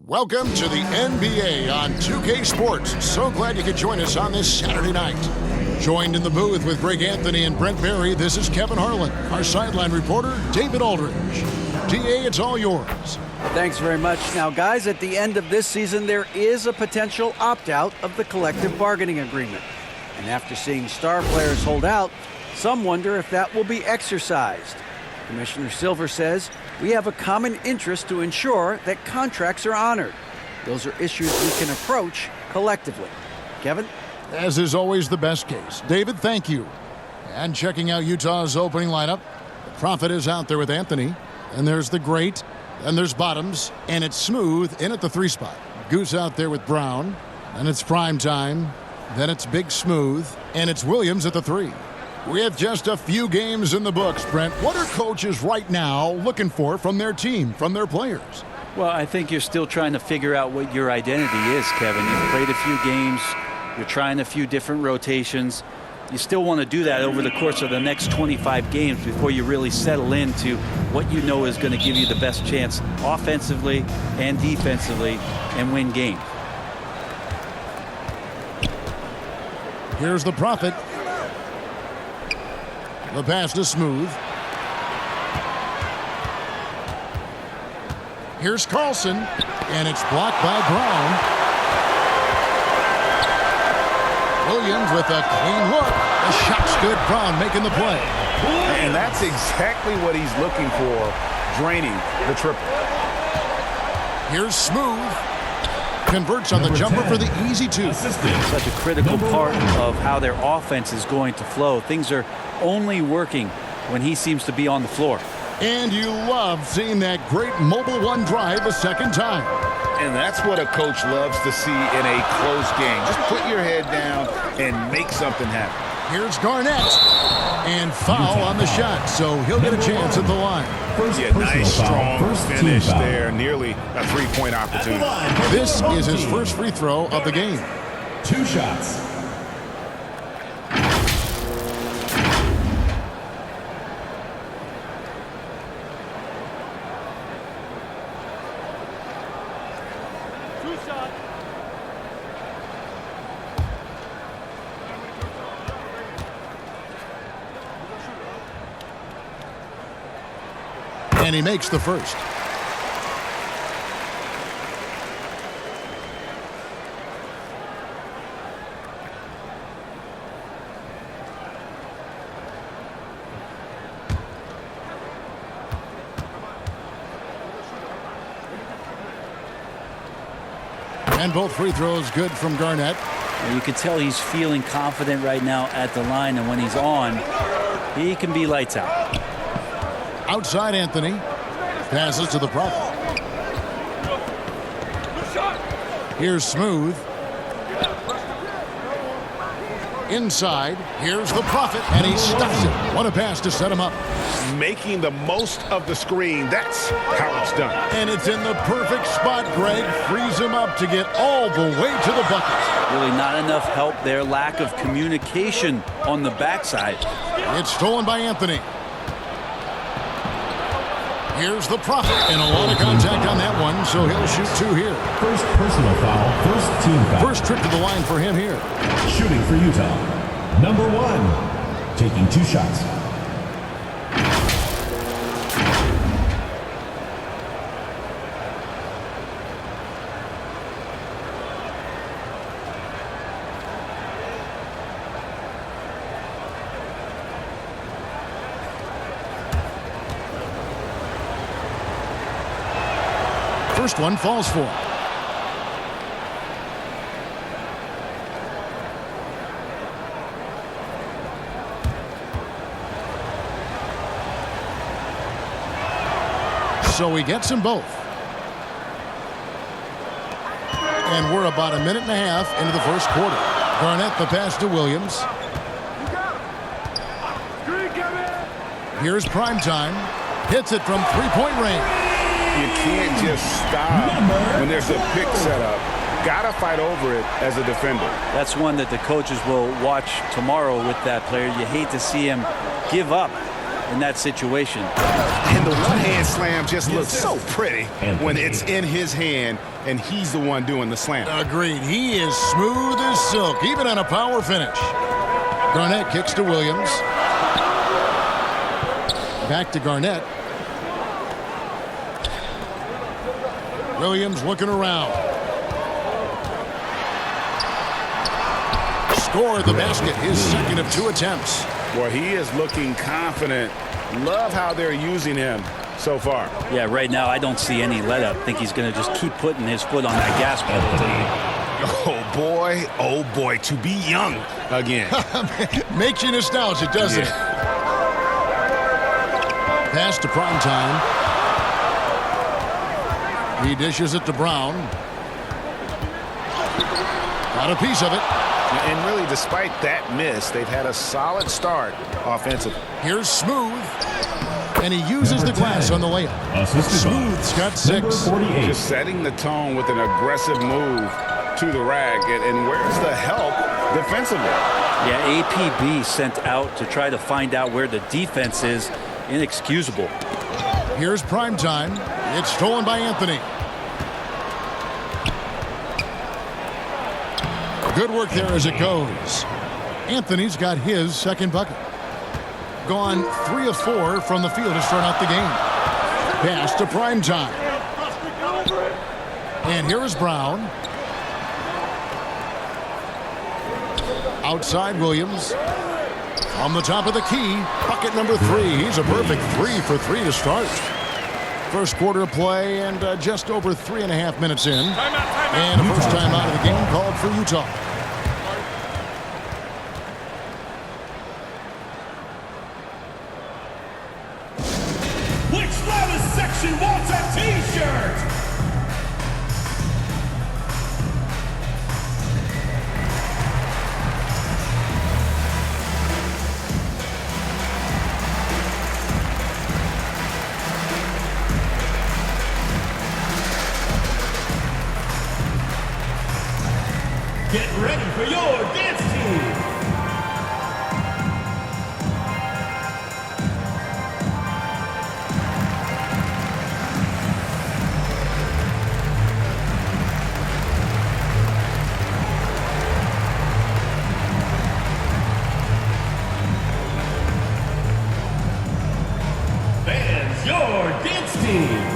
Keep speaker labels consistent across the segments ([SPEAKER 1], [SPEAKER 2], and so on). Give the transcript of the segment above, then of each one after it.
[SPEAKER 1] Welcome to the NBA on 2K Sports. So glad you could join us on this Saturday night. Joined in the booth with Greg Anthony and Brent Barry, this is Kevin Harlan. Our sideline reporter, David Aldridge. DA, it's all yours.
[SPEAKER 2] Thanks very much. Now, guys, at the end of this season, there is a potential opt-out of the collective bargaining agreement. And after seeing star players hold out, some wonder if that will be exercised. Commissioner Silver says, we have a common interest to ensure that contracts are honored. Those are issues we can approach collectively. Kevin?
[SPEAKER 1] As is always the best case. David, thank you. And checking out Utah's opening lineup, the Prophet is out there with Anthony. And there's the Great. And there's Bottoms. And it's Smooth in at the 3 spot. Goose out there with Brown. And it's Prime Time. Then it's Big Smooth. And it's Williams at the 3. With just a few games in the books, Brent, what are coaches right now looking for from their team, from their players?
[SPEAKER 3] Well, I think you're still trying to figure out what your identity is, Kevin. You've played a few games. You're trying a few different rotations. You still want to do that over the course of the next 25 games before you really settle into what you know is going to give you the best chance offensively and defensively and win games.
[SPEAKER 1] Here's the Prophet. The pass to Smooth. Here's Carlson, and it's blocked by Brown. Williams with a clean look. The shot's good. Brown making the play.
[SPEAKER 4] And that's exactly what he's looking for, draining the triple.
[SPEAKER 1] Here's Smooth. Converts on the jumper for the easy 2.
[SPEAKER 3] Such a critical part of how their offense is going to flow. Things are only working when he seems to be on the floor.
[SPEAKER 1] And you love seeing that great mobile one drive a second time.
[SPEAKER 4] And that's what a coach loves to see in a close game. Just put your head down and make something happen.
[SPEAKER 1] Here's Garnett. And foul on the shot, so he'll get a chance at the line.
[SPEAKER 4] Nice, strong finish there. Nearly a three-point opportunity.
[SPEAKER 1] This is his first free throw of the game.
[SPEAKER 5] 2 shots.
[SPEAKER 1] And he makes the first. And both free throws good from Garnett.
[SPEAKER 3] You can tell he's feeling confident right now at the line, and when he's on, he can be lights out.
[SPEAKER 1] Outside Anthony. Passes to the Prophet. Here's Smooth. Inside. Here's the Prophet. And he stuffs it. What a pass to set him up.
[SPEAKER 4] Making the most of the screen. That's how it's done.
[SPEAKER 1] And it's in the perfect spot, Greg. Frees him up to get all the way to the bucket.
[SPEAKER 3] Really not enough help there. Lack of communication on the backside.
[SPEAKER 1] It's stolen by Anthony. Here's the Prophet, and a lot of contact on that one, so he'll shoot 2 here.
[SPEAKER 5] First personal foul, first team foul.
[SPEAKER 1] First trip to the line for him here.
[SPEAKER 5] Shooting for Utah. Number 1, taking 2 shots.
[SPEAKER 1] First one falls for. So he gets them both. And we're about a minute and a half into the first quarter. Garnett the pass to Williams. Here's Prime Time. Hits it from 3-point range.
[SPEAKER 4] You can't just stop when there's a pick set up. Gotta fight over it as a defender.
[SPEAKER 3] That's one that the coaches will watch tomorrow with that player. You hate to see him give up in that situation.
[SPEAKER 4] And the one-hand slam just looks so pretty when it's in his hand and he's the one doing the slam.
[SPEAKER 1] Agreed. He is smooth as silk, even on a power finish. Garnett kicks to Williams. Back to Garnett. Williams looking around. Scored the basket, his second of 2 attempts.
[SPEAKER 4] Boy, he is looking confident. Love how they're using him so far.
[SPEAKER 3] Yeah, right now I don't see any let up. I think he's going to just keep putting his foot on that gas pedal.
[SPEAKER 4] Oh boy, to be young again.
[SPEAKER 1] Makes you nostalgic, doesn't it? Pass to Primetime. He dishes it to Brown. Got a piece of it.
[SPEAKER 4] And really, despite that miss, they've had a solid start offensively.
[SPEAKER 1] Here's Smooth. And he uses the glass on the layup. Smooth's got 6.
[SPEAKER 4] Just setting the tone with an aggressive move to the rack. And where's the help defensively?
[SPEAKER 3] Yeah, APB sent out to try to find out where the defense is. Inexcusable.
[SPEAKER 1] Here's Primetime. It's stolen by Anthony. Good work there as it goes. Anthony's got his second bucket. Gone 3 of 4 from the field to start out the game. Pass to Primetime. And here is Brown. Outside Williams. On the top of the key, bucket number 3. He's a perfect 3 for 3 to start. First quarter of play and just over 3.5 minutes in. And a first time out of the game called for Utah.
[SPEAKER 5] Which loudest section wants a t-shirt? Get ready for your dance team. Fans, your dance team.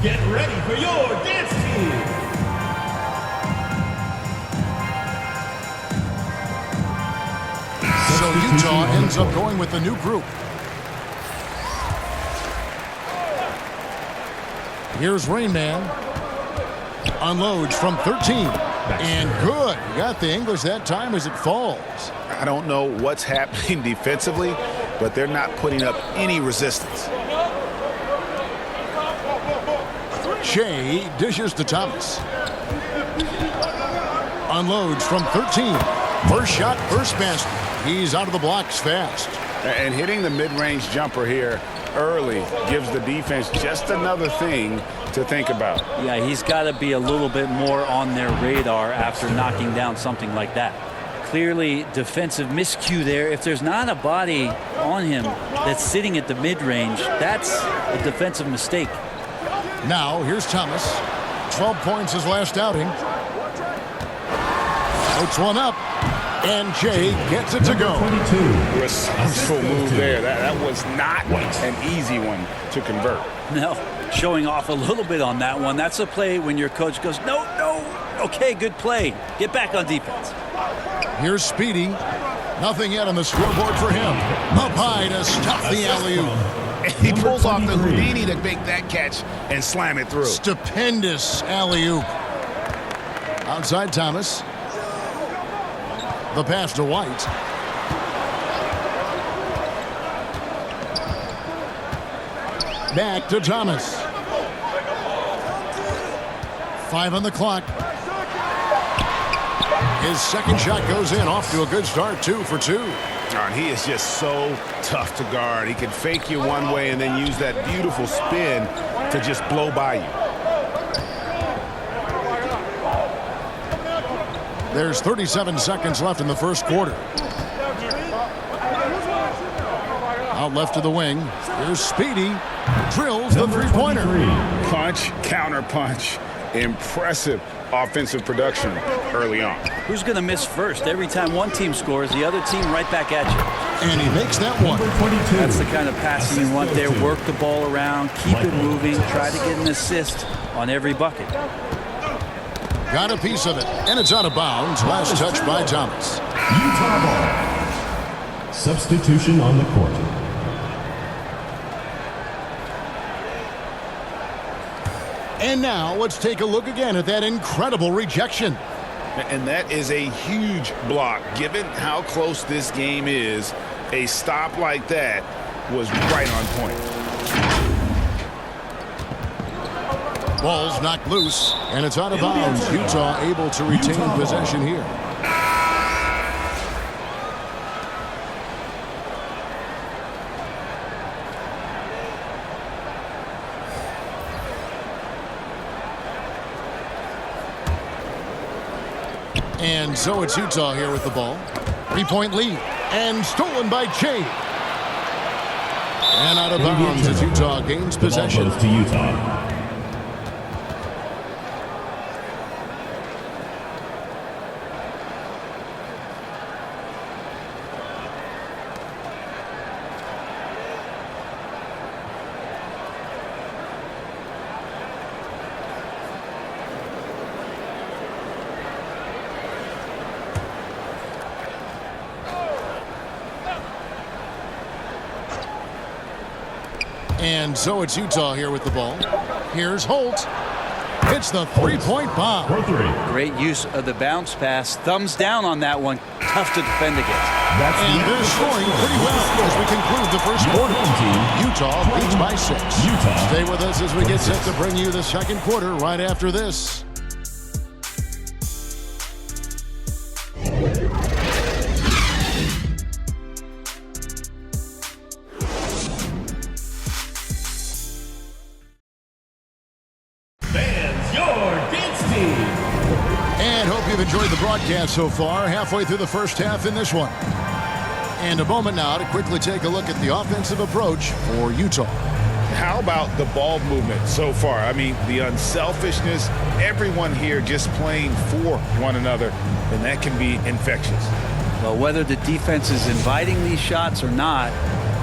[SPEAKER 5] Get ready for your dance team.
[SPEAKER 1] So Utah ends up going with the new group. Here's Rain Man. Unloads from 13. And good. You got the English that time as it falls.
[SPEAKER 4] I don't know what's happening defensively, but they're not putting up any resistance.
[SPEAKER 1] Shea dishes to Thomas. Unloads from 13. First shot, first basket. He's out of the blocks fast.
[SPEAKER 4] And hitting the mid-range jumper here early gives the defense just another thing to think about.
[SPEAKER 3] Yeah, he's got to be a little bit more on their radar after knocking down something like that. Clearly defensive miscue there. If there's not a body on him that's sitting at the mid-range, that's a defensive mistake.
[SPEAKER 1] Now, here's Thomas. 12 points his last outing. Floats one up. And Jay gets it to go.
[SPEAKER 4] Resourceful move there. That was not an easy one to convert.
[SPEAKER 3] No, showing off a little bit on that one. That's a play when your coach goes, no, okay, good play. Get back on defense.
[SPEAKER 1] Here's Speedy. Nothing yet on the scoreboard for him. Up high to stop the alley-oop.
[SPEAKER 4] And he pulls off the Houdini to make that catch and slam it through.
[SPEAKER 1] Stupendous alley-oop. Outside Thomas. The pass to White. Back to Thomas. 5 on the clock. His second shot goes in, off to a good start, 2 for 2.
[SPEAKER 4] And he is just so tough to guard. He can fake you one way and then use that beautiful spin to just blow by you.
[SPEAKER 1] There's 37 seconds left in the first quarter. Out left to the wing. Here's Speedy. Drills the three-pointer.
[SPEAKER 4] Punch, counter punch. Impressive offensive production early on.
[SPEAKER 3] Who's going to miss first? Every time one team scores, the other team right back at you.
[SPEAKER 1] And he makes that one.
[SPEAKER 3] That's the kind of passing you want there. Work the ball around, keep it moving, try to get an assist on every bucket.
[SPEAKER 1] Got a piece of it, and it's out of bounds. Last touch by Thomas.
[SPEAKER 5] Utah ball. Substitution on the court.
[SPEAKER 1] And now let's take a look again at that incredible rejection.
[SPEAKER 4] And that is a huge block. Given how close this game is, a stop like that was right on point.
[SPEAKER 1] Ball's knocked loose, and it's out of bounds. Utah able to retain possession here. And so it's Utah here with the ball. 3-point lead. And stolen by Che. And out of bounds as Utah gains possession.
[SPEAKER 5] The ball goes to Utah.
[SPEAKER 1] And so it's Utah here with the ball. Here's Holt. It's the three-point bomb.
[SPEAKER 3] Great use of the bounce pass. Thumbs down on that one. Tough to defend against.
[SPEAKER 1] And they're scoring pretty well as we conclude the first quarter. Utah leads by 6. Stay with us as we get set to bring you the second quarter right after this. Enjoyed the broadcast so far, halfway through the first half in this one. And a moment now to quickly take a look at the offensive approach for Utah.
[SPEAKER 4] How about the ball movement so far? I mean, the unselfishness, everyone here just playing for one another, and that can be infectious.
[SPEAKER 3] Well, whether the defense is inviting these shots or not,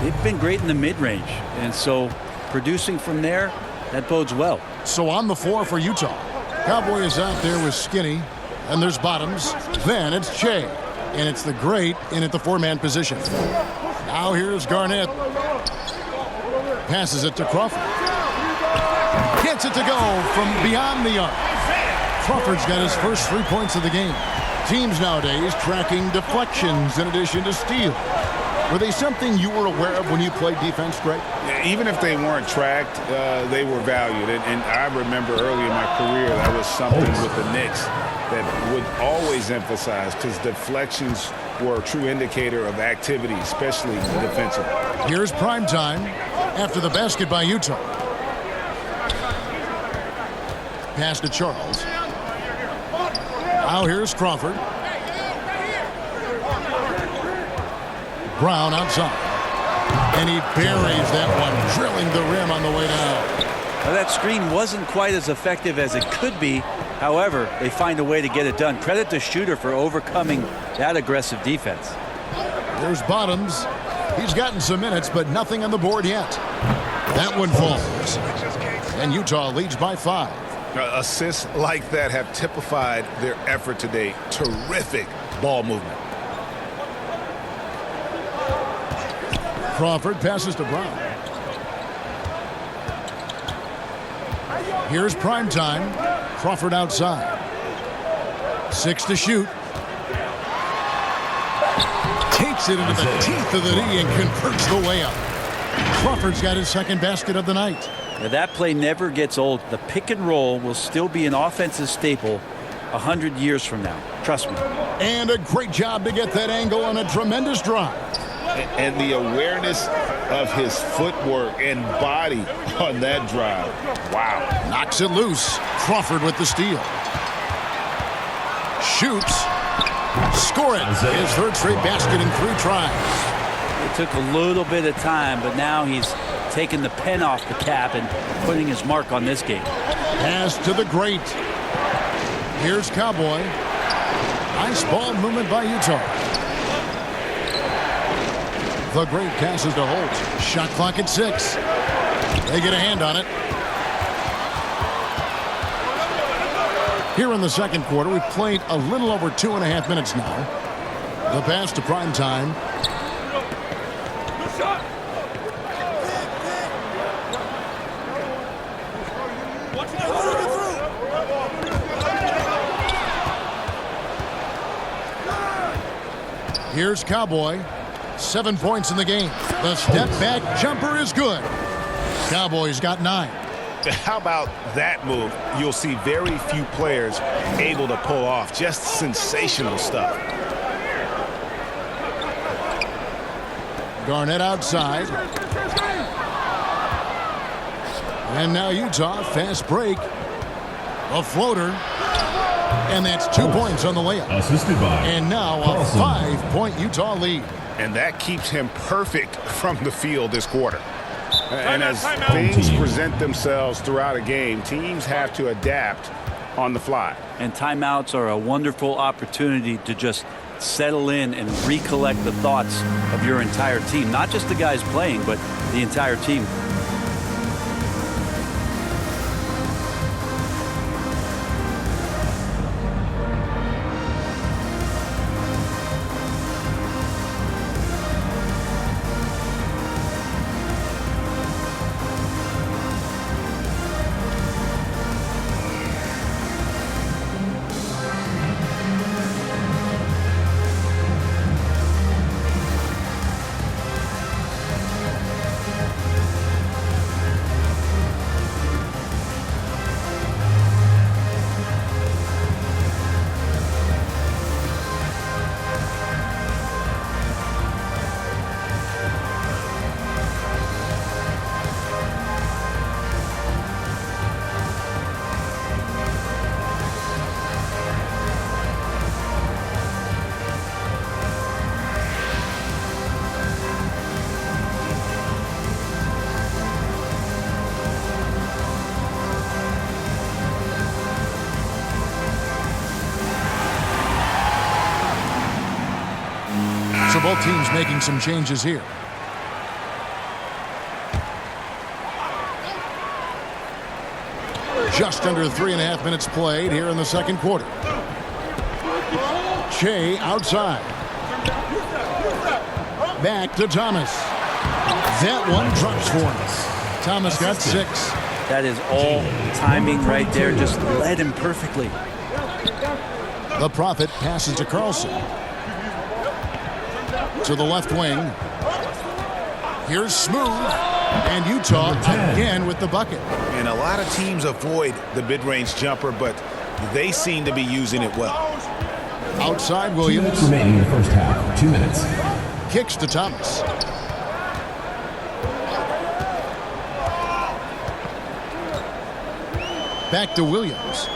[SPEAKER 3] they've been great in the mid-range. And so producing from there, that bodes well.
[SPEAKER 1] So on the floor for Utah, Cowboy is out there with Skinny. And there's Bottoms. Then it's Che. And it's the great in at the 4-man position. Now here's Garnett. Passes it to Crawford. Gets it to go from beyond the arc. Crawford's got his first 3 points of the game. Teams nowadays tracking deflections in addition to steals. Were they something you were aware of when you played defense, Greg?
[SPEAKER 4] Even if they weren't tracked, they were valued. And I remember early in my career, that was something with the Knicks that would always emphasize, because deflections were a true indicator of activity, especially defensively.
[SPEAKER 1] Here's prime time after the basket by Utah. Pass to Charles. Now here's Crawford. Brown outside. And he buries that one, drilling the rim on the way down.
[SPEAKER 3] Well, that screen wasn't quite as effective as it could be. However, they find a way to get it done. Credit the shooter for overcoming that aggressive defense.
[SPEAKER 1] There's Bottoms. He's gotten some minutes, but nothing on the board yet. That one falls. And Utah leads by 5.
[SPEAKER 4] Assists like that have typified their effort today. Terrific ball movement.
[SPEAKER 1] Crawford passes to Brown. Here's prime time. Crawford outside. 6 to shoot. Takes it into the teeth of the knee and converts the layup. Crawford's got his second basket of the night.
[SPEAKER 3] Now, that play never gets old. The pick and roll will still be an offensive staple 100 years from now. Trust me.
[SPEAKER 1] And a great job to get that angle on a tremendous drive.
[SPEAKER 4] And the awareness of his footwork and body on that drive. Wow.
[SPEAKER 1] Knocks it loose. Crawford with the steal. Shoots. Score it. His third straight basket in 3 tries.
[SPEAKER 3] It took a little bit of time, but now he's taking the pen off the cap and putting his mark on this game.
[SPEAKER 1] Pass to the great. Here's Cowboy. Nice ball movement by Utah. The great passes to Holt. Shot clock at 6. They get a hand on it. Here in the second quarter, we've played a little over 2.5 minutes now. The pass to prime time. Here's Cowboy. 7 points in the game. The step back jumper is good. Cowboys got 9.
[SPEAKER 4] How about that move? You'll see very few players able to pull off. Just sensational stuff.
[SPEAKER 1] Garnett outside. And now Utah, fast break. A floater. And that's 2 points on the layup.
[SPEAKER 5] Assisted by
[SPEAKER 1] And now a 5-point Utah lead.
[SPEAKER 4] And that keeps him perfect from the field this quarter. And as things present themselves throughout a game, teams have to adapt on the fly.
[SPEAKER 3] And timeouts are a wonderful opportunity to just settle in and recollect the thoughts of your entire team. Not just the guys playing, but the entire team. So both teams making some changes here. Just under 3.5 minutes played here in the second quarter. Shea outside. Back to Thomas. That one drops for him. Thomas got 6. That is all timing right there. Just led him perfectly.
[SPEAKER 1] The Prophet passes to Carlson. To the left wing. Here's Smooth. And Utah again with the bucket.
[SPEAKER 4] And a lot of teams avoid the mid-range jumper, but they seem to be using it well.
[SPEAKER 1] Outside
[SPEAKER 5] 2
[SPEAKER 1] Williams.
[SPEAKER 5] minutes remaining in the first half. 2 minutes.
[SPEAKER 1] Kicks to Thomas. Back to Williams.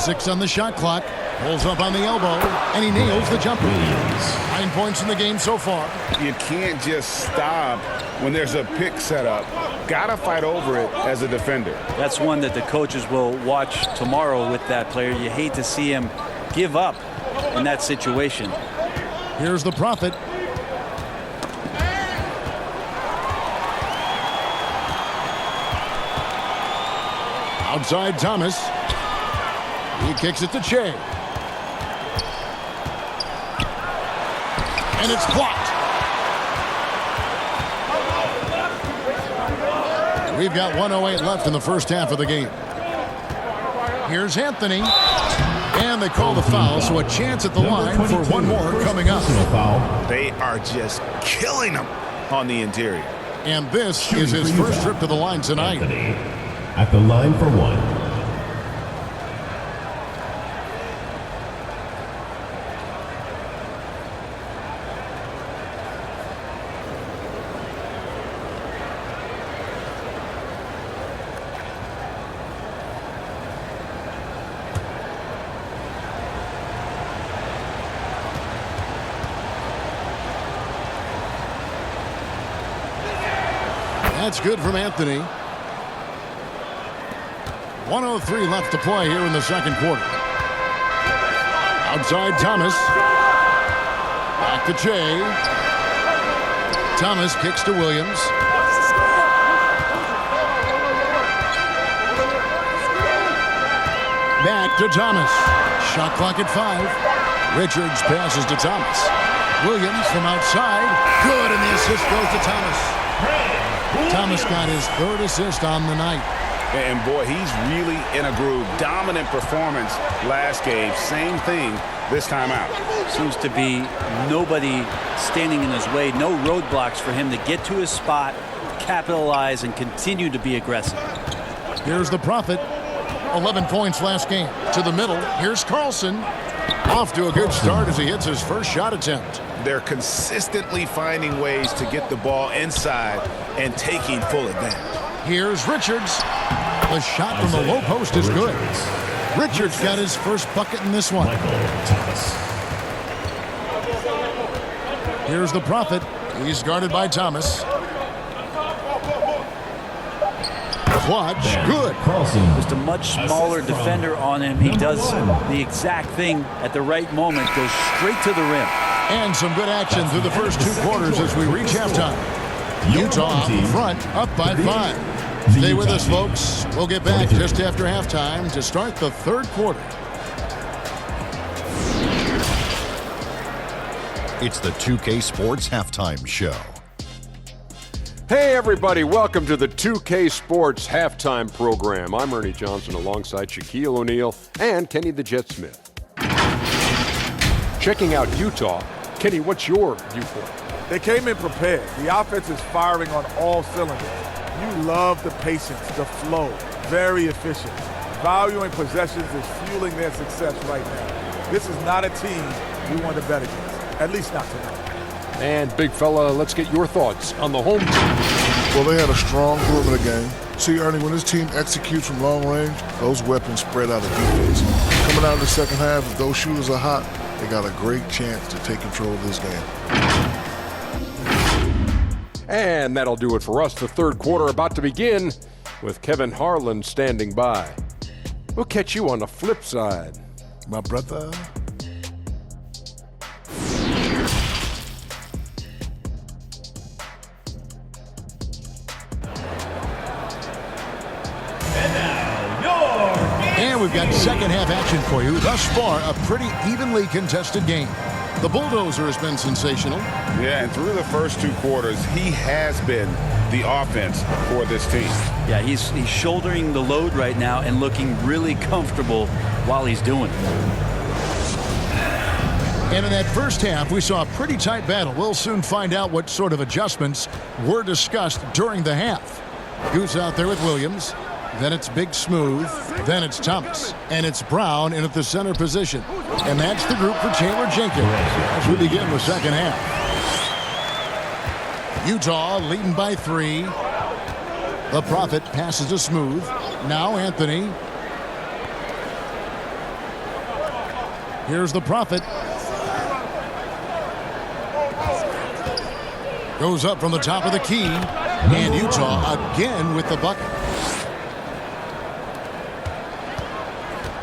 [SPEAKER 1] 6 on the shot clock. Pulls up on the elbow, and he nails the jumper. 9 points in the game so far.
[SPEAKER 4] You can't just stop when there's a pick set up. Gotta fight over it as a defender.
[SPEAKER 3] That's one that the coaches will watch tomorrow with that player. You hate to see him give up in that situation.
[SPEAKER 1] Here's the Prophet. Outside Thomas. He kicks it to Shea. And it's blocked. We've got 1:08 left in the first half of the game. Here's Anthony. And they call the foul, so a chance at the line for one more coming up.
[SPEAKER 4] They are just killing them on the interior.
[SPEAKER 1] And this is his first trip to the line tonight.
[SPEAKER 5] Anthony at the line for one.
[SPEAKER 1] That's good from Anthony. 1:03 left to play here in the second quarter. Outside Thomas. Back to Jay. Thomas kicks to Williams. Back to Thomas. Shot clock at 5. Richards passes to Thomas. Williams from outside. Good, and the assist goes to Thomas. Thomas got his 3rd assist on the night.
[SPEAKER 4] And boy, he's really in a groove. Dominant performance last game. Same thing this time out.
[SPEAKER 3] Seems to be nobody standing in his way. No roadblocks for him to get to his spot, capitalize, and continue to be aggressive.
[SPEAKER 1] Here's the Prophet. 11 points last game. To the middle. Here's Carlson. Off to a good start as he hits his first shot attempt.
[SPEAKER 4] They're consistently finding ways to get the ball inside and taking full advantage.
[SPEAKER 1] Here's Richards. The shot from the low post is good. Richards got his first bucket in this one. Here's the Prophet. He's guarded by Thomas. Clutch. Good.
[SPEAKER 3] Just a much smaller defender on him. He does the exact thing at the right moment. Goes straight to the rim.
[SPEAKER 1] And some good action through the first 2 quarters as we reach halftime. Utah up front, up by 5. Stay with us, folks. We'll get back just after halftime to start the 3rd quarter.
[SPEAKER 6] It's the 2K Sports Halftime Show.
[SPEAKER 7] Hey everybody, welcome to the 2K Sports Halftime Program. I'm Ernie Johnson alongside Shaquille O'Neal and Kenny the Jet Smith. Checking out Utah. Kenny, what's your viewpoint?
[SPEAKER 8] They came in prepared. The offense is firing on all cylinders. You love the patience, the flow, very efficient. Valuing possessions is fueling their success right now. This is not a team we want to bet against, at least not tonight.
[SPEAKER 7] And big fella, let's get your thoughts on the home team.
[SPEAKER 9] Well, they had a strong perimeter game. See, Ernie, when this team executes from long range, those weapons spread out of defense. Coming out in the second half, if those shooters are hot, they got a great chance to take control of this game.
[SPEAKER 7] And that'll do it for us. The 3rd quarter about to begin with Kevin Harlan standing by. We'll catch you on the flip side.
[SPEAKER 9] My brother.
[SPEAKER 1] And we've got second half action for you. Thus far, a pretty evenly contested game. The Bulldozer has been sensational.
[SPEAKER 4] Yeah, and through the first 2 quarters, he has been the offense for this team.
[SPEAKER 3] Yeah, he's shouldering the load right now and looking really comfortable while he's doing it.
[SPEAKER 1] And in that first half, we saw a pretty tight battle. We'll soon find out what sort of adjustments were discussed during the half. Who's out there with Williams? Then it's Big Smooth. Then it's Thomas. And it's Brown in at the center position. And that's the group for Chandler Jenkins as we begin the second half. Utah leading by 3. The Prophet passes to Smooth. Now Anthony. Here's the Prophet. Goes up from the top of the key. And Utah again with the bucket.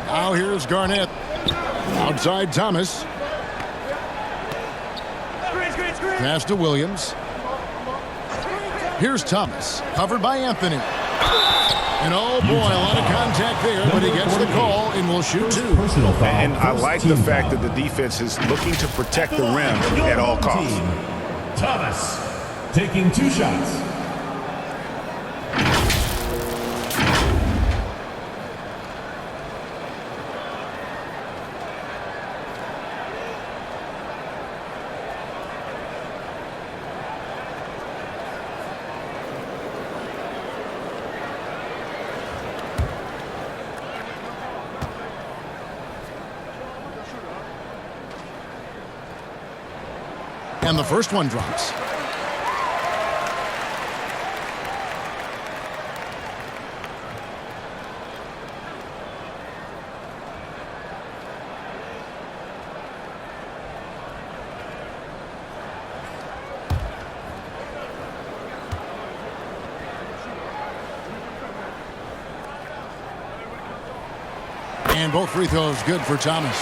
[SPEAKER 1] Now here's Garnett. Outside Thomas. Pass to Williams. Here's Thomas. Covered by Anthony. And oh boy, a lot of contact there, but he gets the call and will shoot 2.
[SPEAKER 4] And I like the fact that the defense is looking to protect the rim at all costs.
[SPEAKER 5] Thomas taking 2 shots.
[SPEAKER 1] And the first one drops. And both free throws good for Thomas.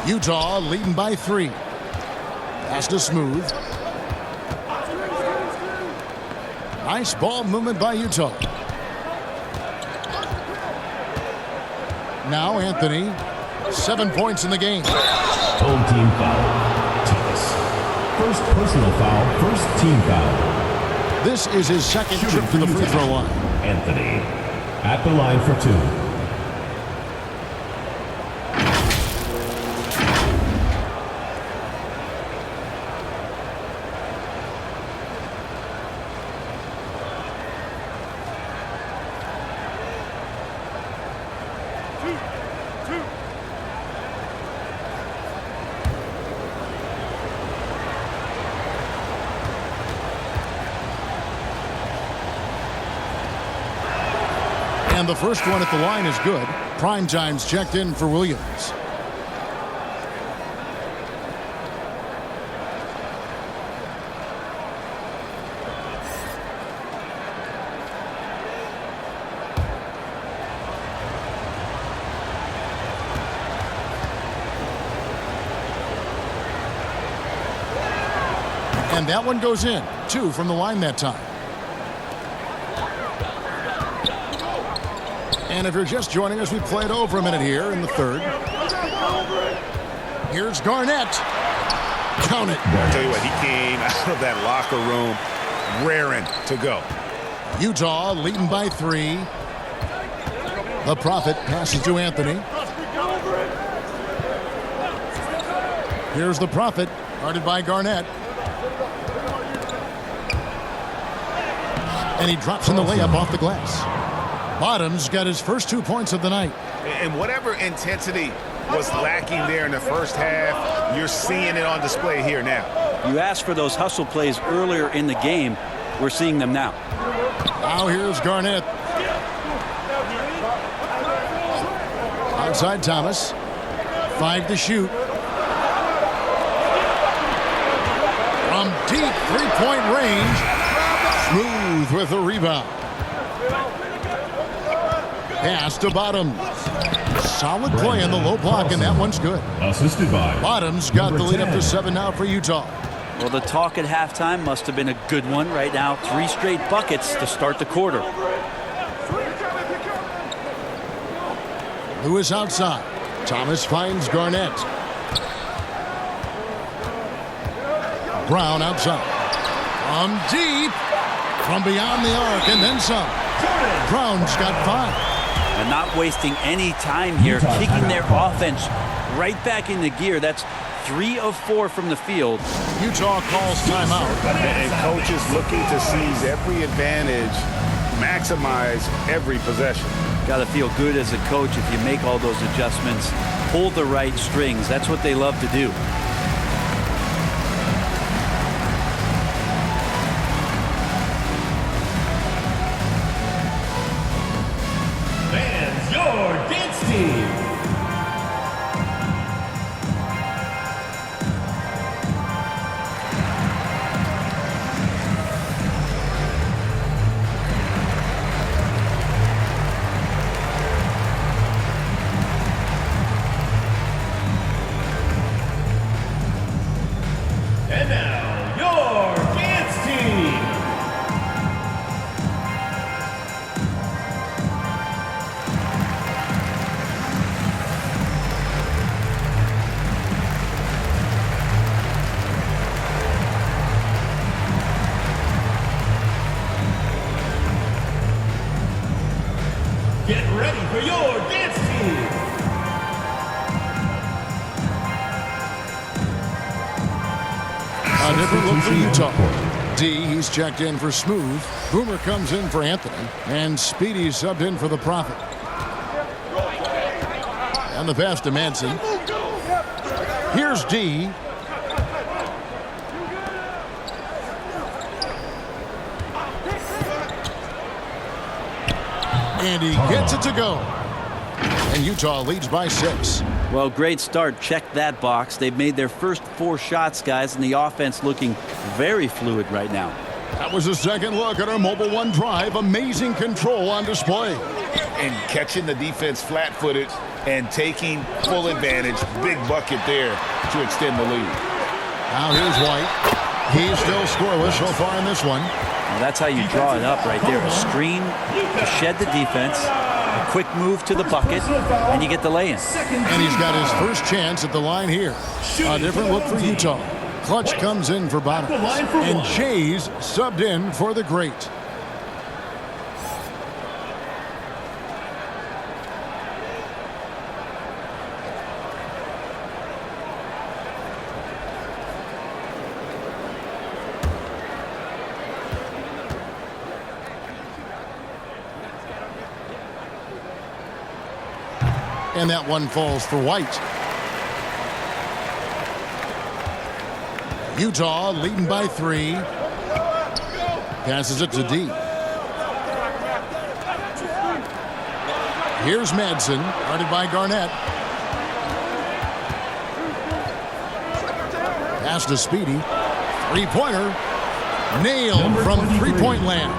[SPEAKER 1] Utah leading by 3. Pass to Smooth. Nice ball movement by Utah. Now Anthony. 7 points in the game.
[SPEAKER 5] Home team foul. Thomas. First personal foul, first team foul.
[SPEAKER 1] This is his second trip to the free throw line.
[SPEAKER 5] Anthony at the line for 2.
[SPEAKER 1] And the first one at the line is good. Prime time's checked in for Williams. And that one goes in. 2 from the line that time. And if you're just joining us, we played over a minute here in the third. Here's Garnett. Count it.
[SPEAKER 4] I'll tell you what, he came out of that locker room raring to go.
[SPEAKER 1] Utah leading by 3. The Prophet passes to Anthony. Here's the Prophet, guarded by Garnett. And he drops in the layup off the glass. Bottoms got his first 2 points of the night.
[SPEAKER 4] And whatever intensity was lacking there in the first half, you're seeing it on display here now.
[SPEAKER 3] You asked for those hustle plays earlier in the game. We're seeing them now.
[SPEAKER 1] Now here's Garnett. Outside Thomas. 5 to shoot. From deep three-point range. Smooth with the rebound. Pass to Bottoms. Solid play in the low block, and that one's good.
[SPEAKER 5] Assisted by
[SPEAKER 1] Bottoms got the lead up to 7 now for Utah.
[SPEAKER 3] Well, the talk at halftime must have been a good one. Right now, 3 straight buckets to start the quarter.
[SPEAKER 1] Lewis outside. Thomas finds Garnett. Brown outside. From deep. From beyond the arc, and then some. Brown's got 5.
[SPEAKER 3] And not wasting any time here, kicking their offense right back into gear. That's 3 of 4 from the field.
[SPEAKER 1] Utah calls timeout.
[SPEAKER 4] And coaches looking to seize every advantage, maximize every possession.
[SPEAKER 3] Got to feel good as a coach if you make all those adjustments, pull the right strings. That's what they love to do.
[SPEAKER 5] Fans, your dance team. And now, your dance team. Get ready for your dance team.
[SPEAKER 1] A different look for Utah. D, he's checked in for Smooth. Boomer comes in for Anthony. And Speedy subbed in for the Prophet. And the pass to Manson. Here's D. And he gets it to go. And Utah leads by 6.
[SPEAKER 3] Well, great start. Check that box. They've made their first 4 shots, guys, and the offense looking very fluid right now.
[SPEAKER 1] That was a second look at our Mobile One drive. Amazing control on display.
[SPEAKER 4] and catching the defense flat-footed and taking full advantage. Big bucket there to extend the lead.
[SPEAKER 1] Now here's White. He's still scoreless so far in this one.
[SPEAKER 3] Well, that's how you draw it up right there. A screen to shed the defense, a quick move to the bucket, and you get the lay-in.
[SPEAKER 1] And he's got his first chance at the line here. A different look for Utah. Clutch comes in for Bottoms. And Jay's subbed in for the Great. And that one falls for White. Utah leading by 3. Passes it to D. Here's Madsen, guarded by Garnett. Pass to Speedy. Three-pointer. Nailed from three-point land.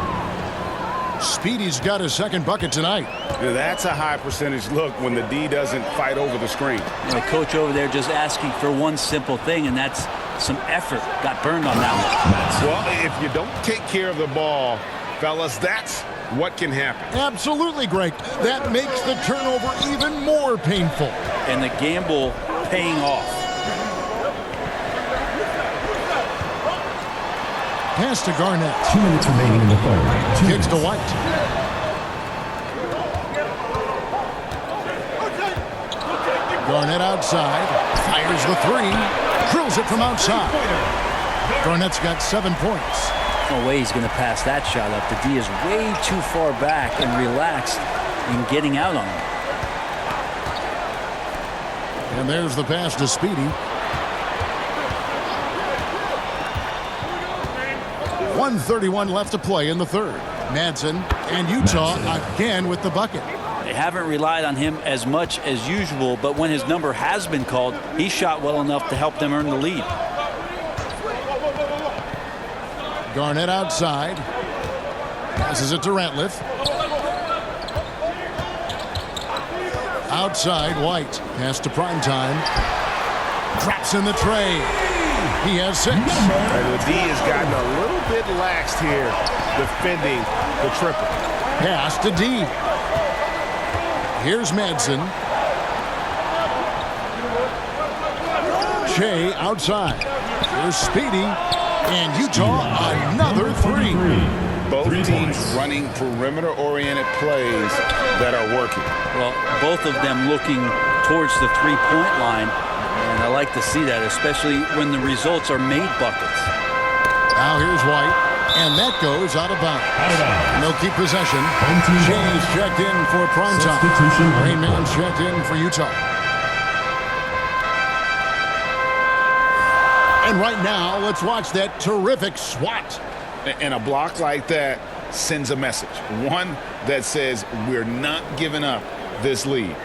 [SPEAKER 1] Speedy's got his second bucket tonight.
[SPEAKER 4] That's a high percentage look when the D doesn't fight over the screen.
[SPEAKER 3] The coach over there just asking for one simple thing, and that's some effort. Got burned on that one.
[SPEAKER 4] Well, if you don't take care of the ball, fellas, that's what can happen.
[SPEAKER 1] Absolutely, Greg. That makes the turnover even more painful.
[SPEAKER 3] And the gamble paying off.
[SPEAKER 1] Pass to Garnett.
[SPEAKER 5] 2 minutes remaining in the third.
[SPEAKER 1] Kicks to White. Garnett outside. Fires the 3. Drills it from outside. Garnett's got 7 points.
[SPEAKER 3] No way he's going to pass that shot up. The D is way too far back and relaxed in getting out on him.
[SPEAKER 1] And there's the pass to Speedy. 1:31 left to play in the third. Madsen and Utah again with the bucket.
[SPEAKER 3] They haven't relied on him as much as usual, but when his number has been called, he shot well enough to help them earn the lead.
[SPEAKER 1] Garnett outside. Passes it to Ratliff. Outside, White. Pass to Primetime. Traps in the tray. He has 6.
[SPEAKER 4] The D has gotten a little bit laxed here defending the triple.
[SPEAKER 1] Pass to D. Here's Madsen. Shea outside. Here's Speedy. And Utah another 3.
[SPEAKER 4] Both teams running perimeter-oriented plays that are working.
[SPEAKER 3] Well, both of them looking towards the three-point line. And I like to see that, especially when the results are made buckets.
[SPEAKER 1] Now here's White, and that goes out of bounds. They'll keep possession. James checked in for Primetime. Rain Man checked in for Utah. And right now, let's watch that terrific swat.
[SPEAKER 4] And a block like that sends a message. One that says we're not giving up this lead.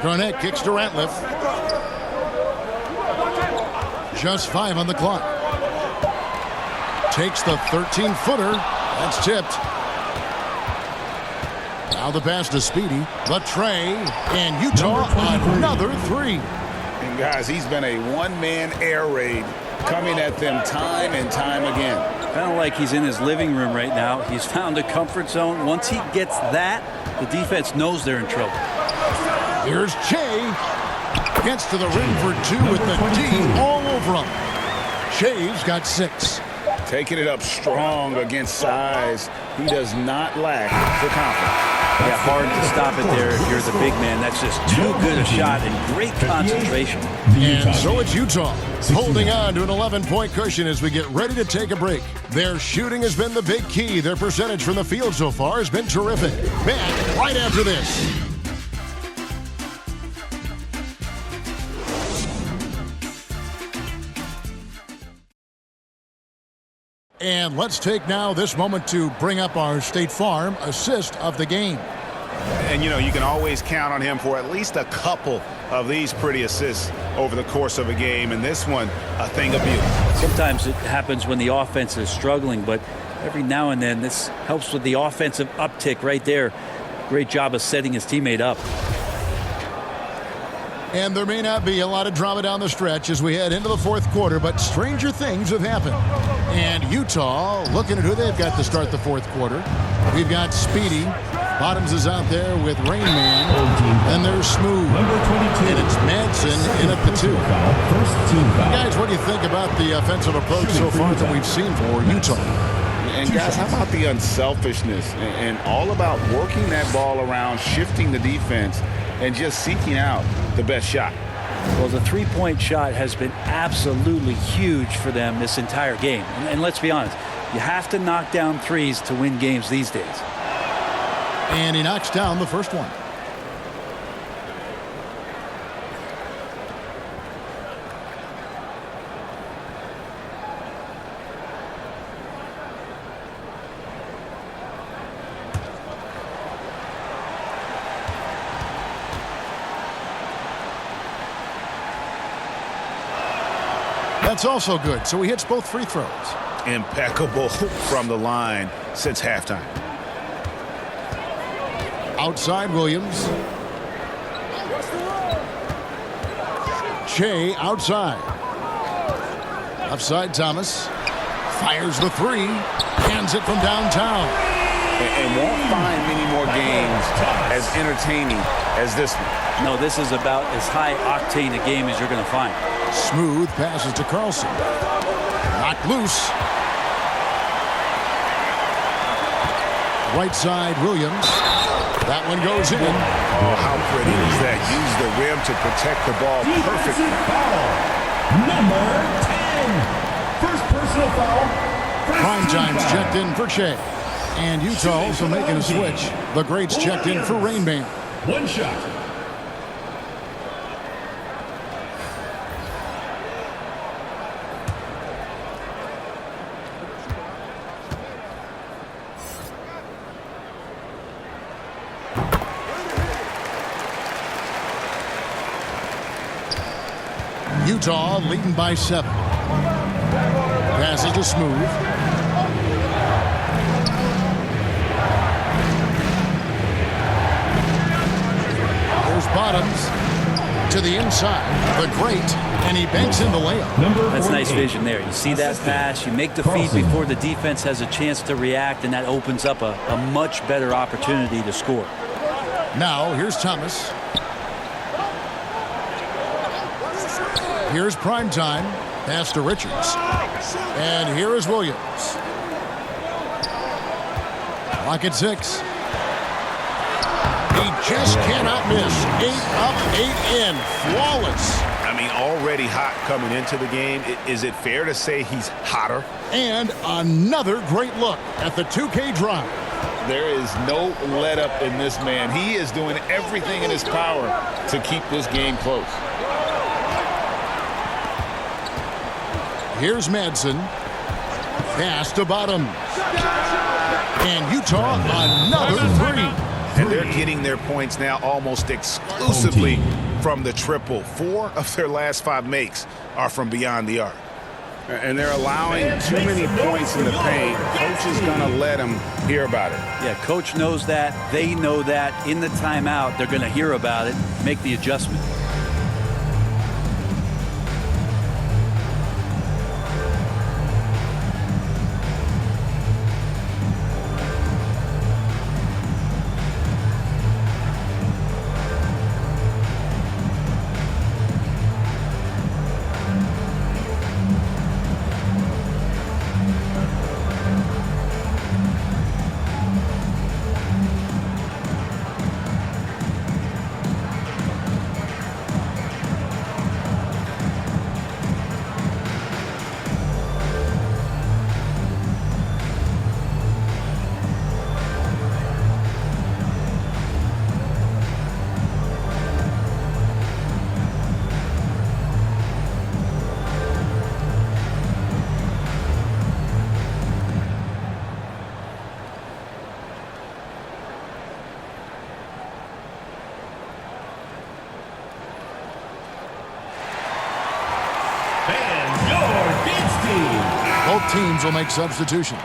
[SPEAKER 1] Garnett kicks to Ratliff. Just 5 on the clock. Takes the 13-footer. That's tipped. Now the pass to Speedy. The tray. And Utah another 3.
[SPEAKER 4] And guys, he's been a one-man air raid coming at them time and time again.
[SPEAKER 3] Kind of like he's in his living room right now. He's found a comfort zone. Once he gets that, the defense knows they're in trouble.
[SPEAKER 1] Here's Shea. Gets to the rim for 2 with the D all over him. Shea's got 6.
[SPEAKER 4] Taking it up strong against size. He does not lack the confidence.
[SPEAKER 3] Yeah, hard to stop it there if you're the big man. That's just too good a shot and great concentration.
[SPEAKER 1] And so it's Utah holding on to an 11-point cushion as we get ready to take a break. Their shooting has been the big key. Their percentage from the field so far has been terrific. Back right after this. And let's take now this moment to bring up our State Farm assist of the game.
[SPEAKER 4] And, you can always count on him for at least a couple of these pretty assists over the course of a game. And this one, a thing of beauty.
[SPEAKER 3] Sometimes it happens when the offense is struggling, but every now and then this helps with the offensive uptick right there. Great job of setting his teammate up.
[SPEAKER 1] And there may not be a lot of drama down the stretch as we head into the fourth quarter, but stranger things have happened. And Utah looking at who they've got to start the fourth quarter. We've got Speedy. Bottoms is out there with Rain Man. And there's Smooth. And it's Madsen in at the 2.
[SPEAKER 5] First team foul.
[SPEAKER 1] Guys, what do you think about the offensive approach so far that we've seen for Utah?
[SPEAKER 4] And guys, how about the unselfishness and all about working that ball around, shifting the defense, and just seeking out the best shot?
[SPEAKER 3] Well, the three-point shot has been absolutely huge for them this entire game. And let's be honest, you have to knock down threes to win games these days.
[SPEAKER 1] And he knocks down the first one. That's also good. So he hits both free throws.
[SPEAKER 4] Impeccable from the line since halftime.
[SPEAKER 1] Outside Williams. Shea outside. Upside Thomas. Fires the three. Hands it from downtown.
[SPEAKER 4] And won't find many more games as entertaining as this one.
[SPEAKER 3] No, this is about as high octane a game as you're going to find.
[SPEAKER 1] Smooth passes to Carlson. Knocked loose. Right side Williams. That one goes in.
[SPEAKER 4] Oh, how pretty is that? Use the rim to protect the ball perfectly.
[SPEAKER 5] Number 10. First personal foul.
[SPEAKER 1] Prime Time's checked in for Shea. And Utah also making a switch. The greats checked in for Rain Man.
[SPEAKER 5] One shot.
[SPEAKER 1] Utah leading by 7. Passes to Smooth. There's Bottoms to the inside. The great, and he banks in the layup.
[SPEAKER 3] That's nice vision there. You see that pass, you make the feed before the defense has a chance to react, and that opens up a much better opportunity to score.
[SPEAKER 1] Now, here's Thomas. Here's Primetime. Pass to Richards. And here is Williams. Clock at 6. He just cannot miss. 8 up, 8 in. Flawless.
[SPEAKER 4] I mean, already hot coming into the game. Is it fair to say he's hotter?
[SPEAKER 1] And another great look at the 2K drive.
[SPEAKER 4] There is no let up in this man. He is doing everything in his power to keep this game close.
[SPEAKER 1] Here's Madsen. Pass to Bottoms. And Utah, another three.
[SPEAKER 4] And they're getting their points now almost exclusively from the triple. 4 of their last 5 makes are from beyond the arc. And they're allowing too many points in the paint. Coach is going to let them hear about it.
[SPEAKER 3] Yeah, coach knows that. They know that. In the timeout, they're going to hear about it, make the adjustment.
[SPEAKER 1] Both teams will make substitutions.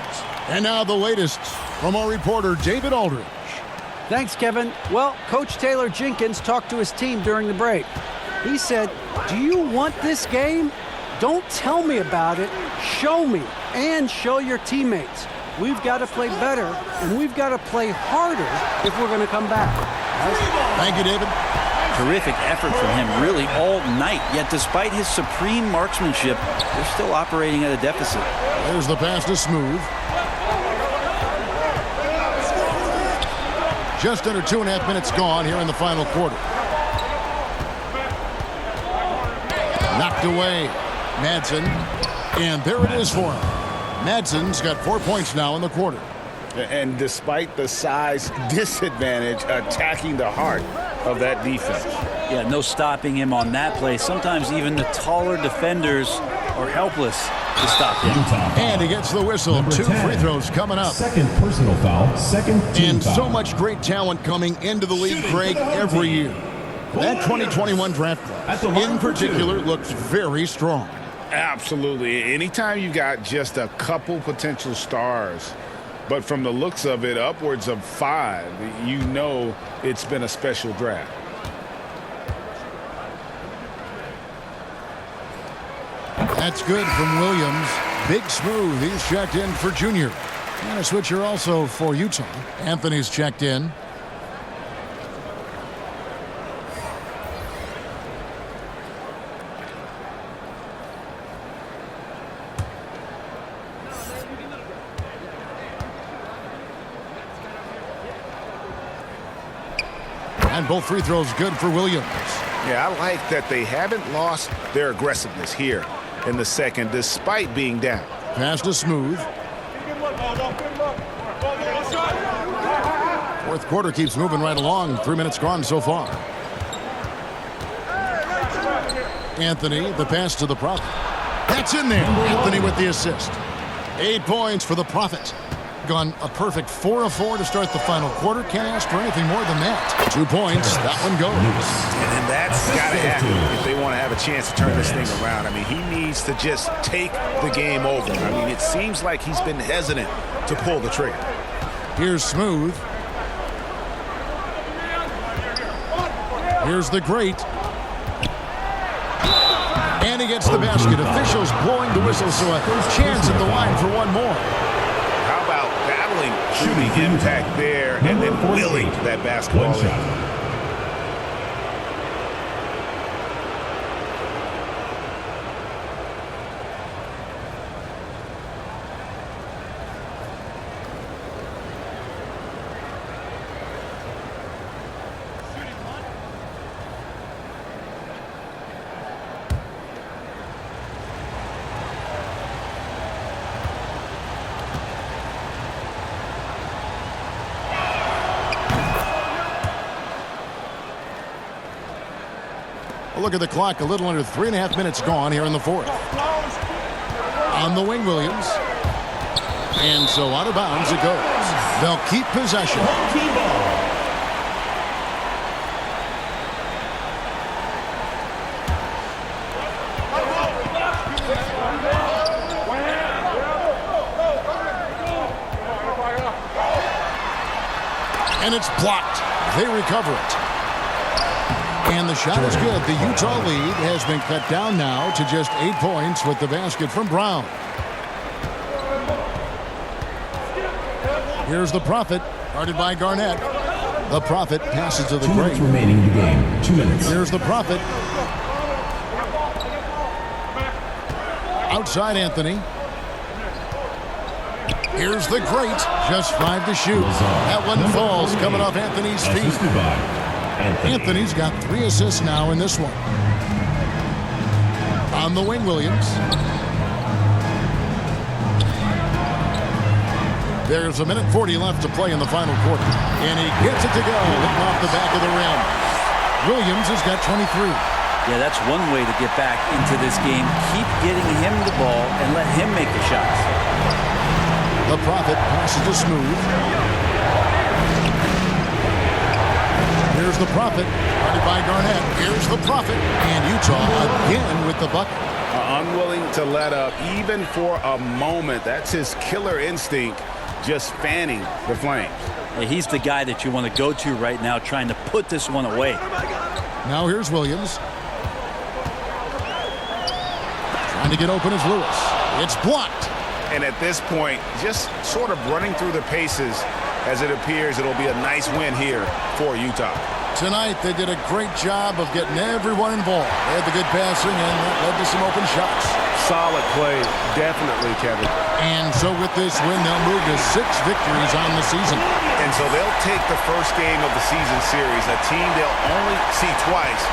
[SPEAKER 1] And now the latest from our reporter, David Aldridge.
[SPEAKER 2] Thanks, Kevin. Well, Coach Taylor Jenkins talked to his team during the break. He said, "Do you want this game? Don't tell me about it. Show me and show your teammates. We've got to play better, and we've got to play harder if we're going to come back."
[SPEAKER 1] Thank you, David.
[SPEAKER 3] Terrific effort from him really all night, yet despite his supreme marksmanship, they're still operating at a deficit.
[SPEAKER 1] There's the pass to Smooth. Just under 2.5 minutes gone here in the final quarter. Knocked away. Madsen. And there it is for him. Madsen's got 4 points now in the quarter.
[SPEAKER 4] And despite the size disadvantage, attacking the heart of that defense.
[SPEAKER 3] Yeah, no stopping him on that play. Sometimes even the taller defenders are helpless to stop him.
[SPEAKER 1] And he gets the whistle.
[SPEAKER 5] Number
[SPEAKER 1] 2
[SPEAKER 5] 10.
[SPEAKER 1] free throws coming up.
[SPEAKER 5] Second personal foul, second team
[SPEAKER 1] And
[SPEAKER 5] foul.
[SPEAKER 1] so much great talent coming into the league, Greg, every year. That 2021 draft class, in particular, looks very strong.
[SPEAKER 4] Absolutely. Anytime you got just a couple potential stars, but from the looks of it, upwards of 5, you know it's been a special draft.
[SPEAKER 1] That's good from Williams. Big Smooth, he's checked in for Junior. And a switcher also for Utah. Anthony's checked in. And both free throws good for Williams.
[SPEAKER 4] Yeah, I like that they haven't lost their aggressiveness here in the second, despite being down.
[SPEAKER 1] Pass to Smooth. Fourth quarter keeps moving right along. 3 minutes gone so far. Anthony, the pass to the Prophet. That's in there. Anthony with the assist. 8 points for the Prophet. Gone a perfect 4 of 4 to start the final quarter. Can't ask for anything more than that. 2 points. That one goes.
[SPEAKER 4] And that's got to happen if they want to have a chance to turn this thing around. I mean, he needs to just take the game over. I mean, it seems like he's been hesitant to pull the trigger.
[SPEAKER 1] Here's Smooth. Here's the Great. And he gets the basket. Officials blowing the whistle, so a chance at the line for one more.
[SPEAKER 4] How about battling through the impact there and then willing that basketball
[SPEAKER 5] One shot.
[SPEAKER 4] in?
[SPEAKER 1] A look at the clock, a little under 3.5 minutes gone here in the fourth. On the wing, Williams. And so out of bounds it goes. They'll keep possession. And it's blocked. They recover it. And the shot is good. The Utah lead has been cut down now to just 8 points with the basket from Brown. Here's the Prophet, guarded by Garnett. The Prophet passes to the
[SPEAKER 5] 2 minutes
[SPEAKER 1] Great.
[SPEAKER 5] remaining in the game. 2 minutes.
[SPEAKER 1] Here's the Prophet. Outside Anthony. Here's the Great. Just 5 to shoot. That one falls coming off Anthony's feet.
[SPEAKER 5] Assisted by
[SPEAKER 1] Anthony's got 3 assists now in this one. On the wing, Williams. There's 1:40 left to play in the final quarter. And he gets it to go, hitting off the back of the rim. Williams has got 23.
[SPEAKER 3] Yeah, that's one way to get back into this game. Keep getting him the ball and let him make the shots.
[SPEAKER 1] The Prophet passes to Smooth. Here's the Prophet, guarded by Garnett. Here's the Prophet. And Utah again with the bucket.
[SPEAKER 4] unwilling to let up even for a moment. That's his killer instinct, just fanning the flames.
[SPEAKER 3] Yeah, he's the guy that you want to go to right now, trying to put this one away.
[SPEAKER 1] Now here's Williams. Trying to get open is Lewis. It's blocked.
[SPEAKER 4] And at this point, just sort of running through the paces, as it appears it'll be a nice win here for Utah.
[SPEAKER 1] Tonight, they did a great job of getting everyone involved. They had the good passing, and that led to some open shots.
[SPEAKER 4] Solid play, definitely, Kevin.
[SPEAKER 1] And so with this win, they'll move to 6 victories on the season.
[SPEAKER 4] And so they'll take the first game of the season series, a team they'll only see twice.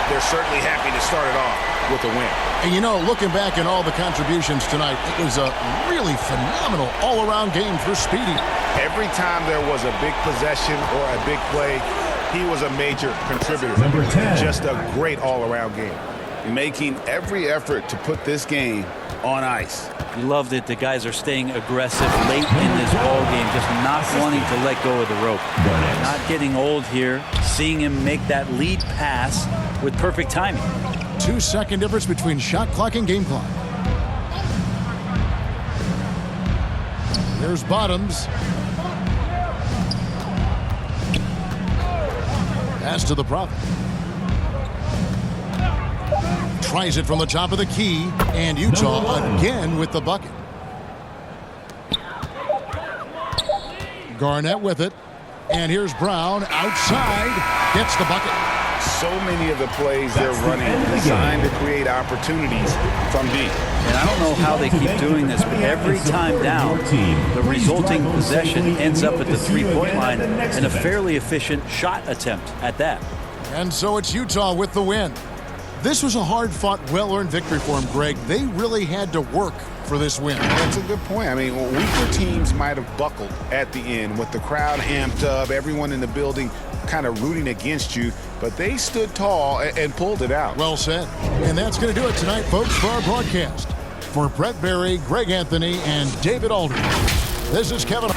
[SPEAKER 4] They're certainly happy to start it off with a win.
[SPEAKER 1] And you know, looking back at all the contributions tonight, it was a really phenomenal all-around game for Speedy.
[SPEAKER 4] Every time there was a big possession or a big play, he was a major contributor.
[SPEAKER 5] Number 10.
[SPEAKER 4] Just a great all-around game. Making every effort to put this game on ice.
[SPEAKER 3] You love that the guys are staying aggressive late in this ball game, just not wanting to let go of the rope. Not getting old here. Seeing him make that lead pass with perfect timing.
[SPEAKER 1] 2-second difference between shot clock and game clock. There's Bottoms. Pass to the Prophet. Tries it from the top of the key, and Utah again with the bucket. Garnett with it, and here's Brown outside, gets the bucket.
[SPEAKER 4] So many of the plays they're running designed to create opportunities from deep.
[SPEAKER 3] And I don't know how they keep doing this, but every time down, the resulting possession ends up at the three-point line and a fairly efficient shot attempt at that.
[SPEAKER 1] And so it's Utah with the win. This was a hard-fought, well-earned victory for them, Greg. They really had to work for this win.
[SPEAKER 4] That's a good point. I mean, weaker teams might have buckled at the end with the crowd amped up, everyone in the building kind of rooting against you, but they stood tall and pulled it out.
[SPEAKER 1] Well said. And that's going to do it tonight, folks, for our broadcast. For Brett Berry, Greg Anthony, and David Aldridge, this is Kevin.